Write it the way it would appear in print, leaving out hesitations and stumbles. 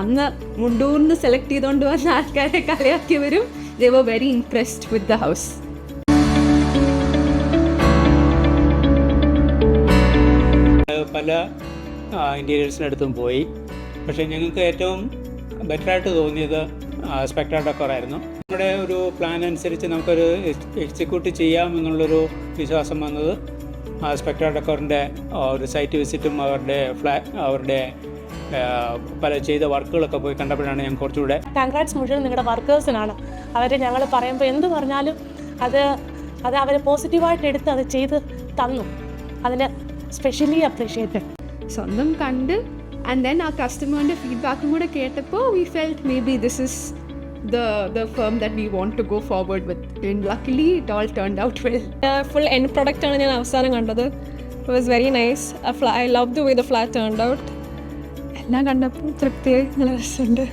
അന്ന് മുണ്ടൂർന്ന് സെലക്ട് ചെയ്തുകൊണ്ട് വന്ന ആൾക്കാരെ കളിയാക്കിയവരും they were very impressed with the house. പല ഇൻറ്റീരിയേഴ്സിനടുത്തും പോയി, പക്ഷേ ഞങ്ങൾക്ക് ഏറ്റവും ബെറ്ററായിട്ട് തോന്നിയത് സ്പെക്ട്ര ഡെക്കോറായിരുന്നു. നമ്മുടെ ഒരു പ്ലാൻ അനുസരിച്ച് നമുക്കൊരു എക്സിക്യൂട്ട് ചെയ്യാമെന്നുള്ളൊരു വിശ്വാസം വന്നത് സ്പെക്ട്ര ഡെക്കോറിൻ്റെ ഒരു സൈറ്റ് വിസിറ്റും അവരുടെ പല ചെയ്ത വർക്കുകളൊക്കെ പോയി കണ്ടപ്പോഴാണ് ഞാൻ കുറച്ചുകൂടെ. കൺഗ്രാറ്റ്സ് മുഴുവൻ നിങ്ങളുടെ വർക്കേഴ്സിനാണ്. അവർ ഞങ്ങൾ പറയുമ്പോൾ എന്ത് പറഞ്ഞാലും അത് അവർ പോസിറ്റീവായിട്ട് എടുത്ത് അത് ചെയ്ത് തന്നു. അതിന് സ്പെഷ്യലി അപ്രീഷിയേറ്റഡ്. സ്വന്തം കണ്ട് ആൻഡ് ദെൻ ആ കസ്റ്റമറിൻ്റെ ഫീഡ്ബാക്കും കൂടെ കേട്ടപ്പോൾ V felt may be this is the firm that we want to go forward with, and luckily it all turned out well. Full end product ആണ് ഞാൻ അവസാനം കണ്ടത്. It was very nice. I loved the way the flat turned out. എല്ലാം കണ്ടപ്പോൾ തൃപ്തിയായി, നല്ല രസമുണ്ട്.